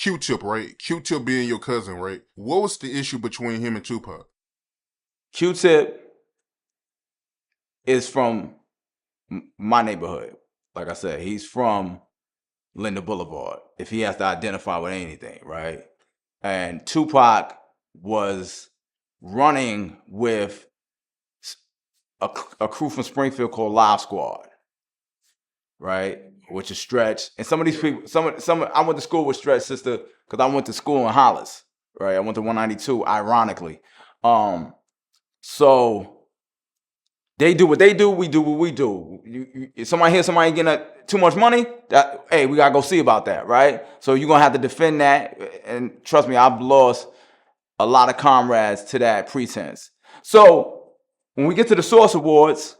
Q-Tip, right? Q-Tip being your cousin, right? What was the issue between him and Tupac? Q-Tip is from my neighborhood. Like I said, he's from Linden Boulevard, if he has to identify with anything, right? And Tupac was running with a crew from Springfield called Live Squad, right? Which is Stretch. And some of these people, I went to school with Stretch sister because I went to school in Hollis, right? I went to 192, ironically. So they do what they do, we do what we do. If somebody hears somebody getting too much money, hey, we gotta go see about that, right? So you're gonna have to defend that. And trust me, I've lost a lot of comrades to that pretense. So when we get to the Source Awards,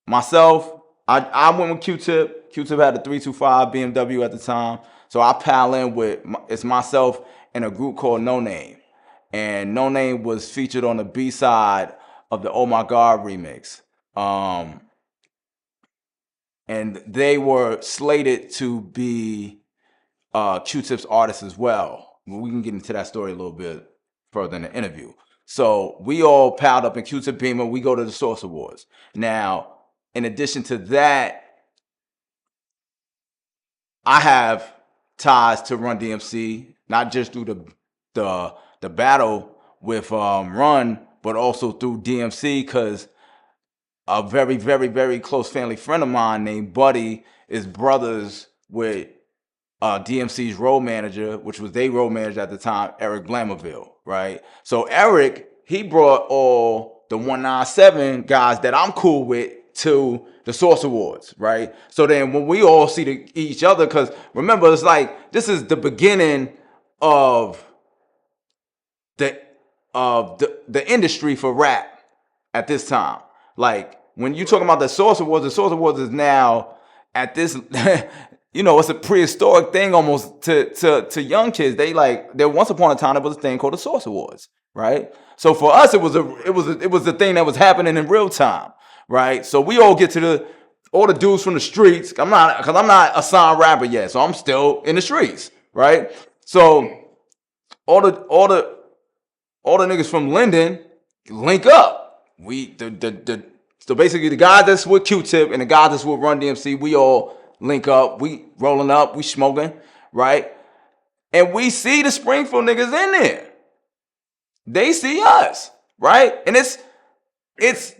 myself, I went with Q-Tip. Q-Tip had the 325 BMW at the time. So I pal in with, it's myself and a group called No Name. And No Name was featured on the B-side of the Oh My God remix. And they were slated to be Q-Tip's artists as well. We can get into that story a little bit further in the interview. So we all piled up in Q-Tip Beamer. We go to the Source Awards. Now, in addition to that, I have ties to Run DMC, not just through the battle with Run, but also through DMC, because a very, very, very close family friend of mine named Buddy is brothers with DMC's road manager, which was their road manager at the time, Eric Blamerville, right? So Eric, he brought all the 197 guys that I'm cool with to the Source Awards, right? So then when we all see each other, because remember, it's like, this is the beginning of the industry for rap at this time. Like, when you talking about the Source Awards is now at this, it's a prehistoric thing almost to young kids. There once upon a time there was a thing called the Source Awards, right? So for us, it was the thing that was happening in real time, right? So we all get to all the dudes from the streets. I'm not a signed rapper yet, so I'm still in the streets, right? So all the niggas from Linden link up. So basically the guys that's with Q-Tip and the guys that's with Run DMC, we all link up, we rolling up, we smoking, right? And we see the Springfield niggas in there. They see us, right? And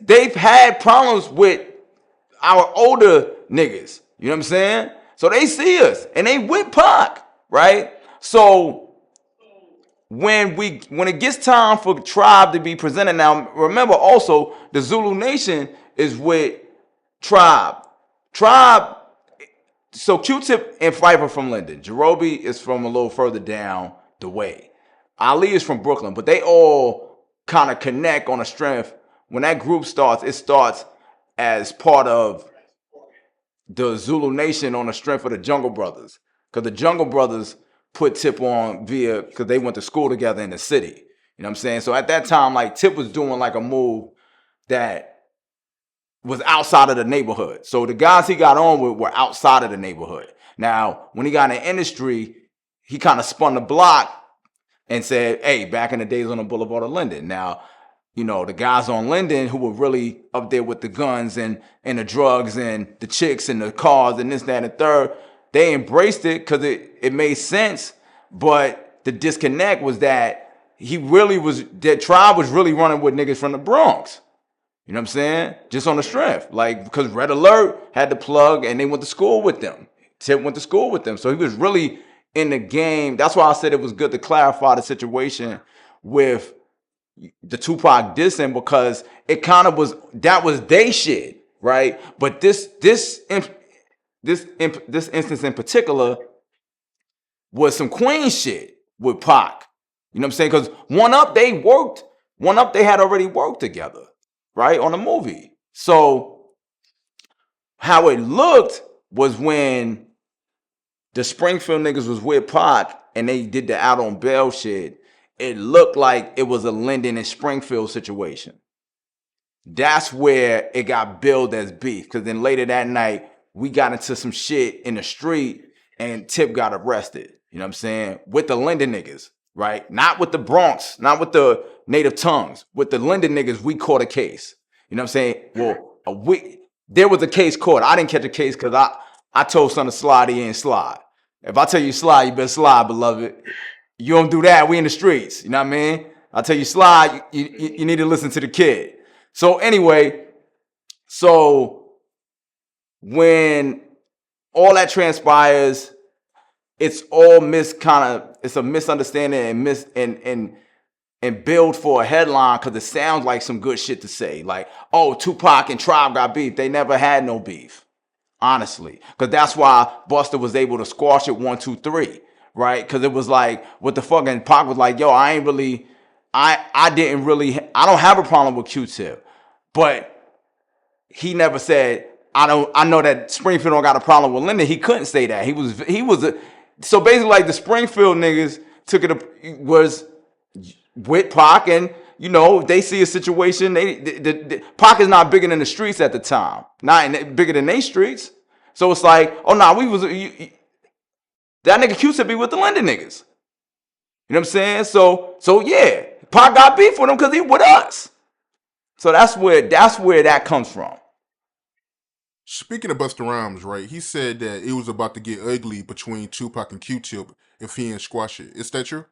they've had problems with our older niggas. You know what I'm saying? So they see us and they with Pac, right? So when it gets time for Tribe to be presented, now remember also the Zulu Nation is with Tribe. So Q-Tip and Phifer from Linden. Jerobi is from a little further down the way. Ali is from Brooklyn, but they all kind of connect on a strength. When that group starts, it starts as part of the Zulu Nation on the strength of the Jungle Brothers. Because the Jungle Brothers put Tip on because they went to school together in the city. You know what I'm saying? So at that time, like, Tip was doing like a move that was outside of the neighborhood. So the guys he got on with were outside of the neighborhood. Now, when he got in the industry, he kind of spun the block and said, hey, back in the days on the Boulevard of Linden. Now, the guys on Linden who were really up there with the guns and the drugs and the chicks and the cars and this, that, and the third, they embraced it because it made sense. But the disconnect was that Tribe was really running with niggas from the Bronx. You know what I'm saying? Just on the strength. Like, because Red Alert had the plug and they went to school with them. Tip went to school with them. So he was really in the game. That's why I said it was good to clarify the situation with the Tupac dissing, because it kind of that was they shit, right? But this instance in particular was some Queen shit with Pac. You know what I'm saying? Because One Up, they had already worked together, right, on the movie. So how it looked was when the Springfield niggas was with Pac and they did the Out on Bail shit, it looked like it was a Linden and Springfield situation. That's where it got billed as beef, because then later that night, we got into some shit in the street and Tip got arrested. You know what I'm saying? With the Linden niggas, right? Not with the Bronx, not with the native tongues. With the Linden niggas, we caught a case. You know what I'm saying? Well, there was a case caught. I didn't catch a case because I told son to slide, he ain't slide. If I tell you slide, you better slide, beloved. You don't do that, we in the streets. You know what I mean? I tell you slide, you need to listen to the kid. So anyway, so when all that transpires, it's all it's a misunderstanding and build for a headline because it sounds like some good shit to say. Like, oh, Tupac and Tribe got beef. They never had no beef, honestly. Because that's why Busta was able to squash it 1, 2, 3, right? Because it was like, what the fuck? And Pac was like, yo, I don't have a problem with Q-Tip. But he never said, I know that Springfield don't got a problem with Linden. He couldn't say that. So basically like the Springfield niggas was with Pac, and you know, they see a situation. Pac is not bigger than the streets at the time, bigger than they streets. So it's like, oh nah, that nigga Q-Tip be with the Linden niggas. You know what I'm saying? So yeah, Pac got beef with him because he with us. So that's where that comes from. Speaking of Busta Rhymes, right? He said that it was about to get ugly between Tupac and Q-Tip if he didn't squash it. Is that true?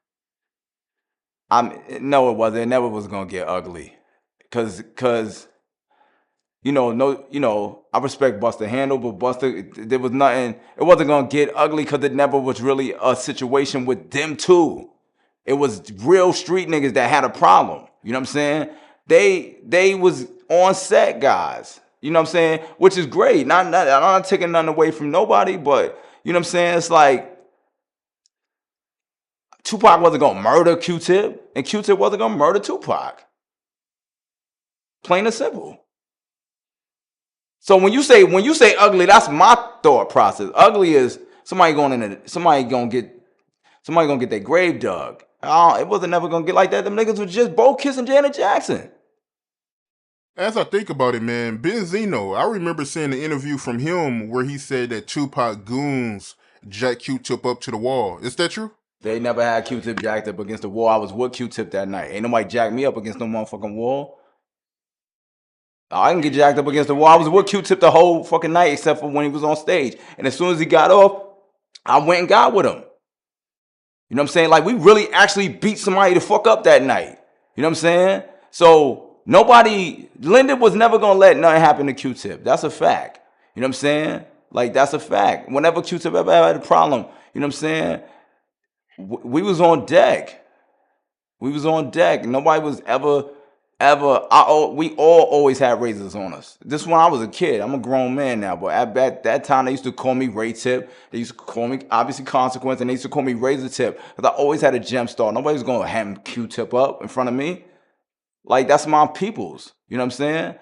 No, it wasn't. It never was gonna get ugly, cause I respect Busta handle, but Busta, there was nothing. It wasn't gonna get ugly because it never was really a situation with them two. It was real street niggas that had a problem. You know what I'm saying? They was on set guys. You know what I'm saying? Which is great. I'm not taking nothing away from nobody, but you know what I'm saying? It's like Tupac wasn't gonna murder Q-Tip, and Q-Tip wasn't gonna murder Tupac. Plain and simple. So when you say ugly, that's my thought process. Ugly is somebody gonna get their grave dug. It wasn't never gonna get like that. Them niggas was just both kissing Janet Jackson. As I think about it, man, Benzino, I remember seeing an interview from him where he said that Tupac goons jacked Q-Tip up to the wall. Is that true? They never had Q-Tip jacked up against the wall. I was with Q-Tip that night. Ain't nobody jacked me up against no motherfucking wall. I didn't get jacked up against the wall. I was with Q-Tip the whole fucking night except for when he was on stage. And as soon as he got off, I went and got with him. You know what I'm saying? Like, we really actually beat somebody the fuck up that night. You know what I'm saying? So Linden was never gonna let nothing happen to Q-Tip. That's a fact. You know what I'm saying? Like, that's a fact. Whenever Q-Tip ever had a problem, you know what I'm saying? We was on deck. We was on deck. Nobody was we all always had razors on us. This when I was a kid. I'm a grown man now, but at that time they used to call me Ray Tip. They used to call me obviously Consequence, and they used to call me Razor Tip because I always had a gem star. Nobody was gonna ham Q-Tip up in front of me. Like, that's my peoples. You know what I'm saying?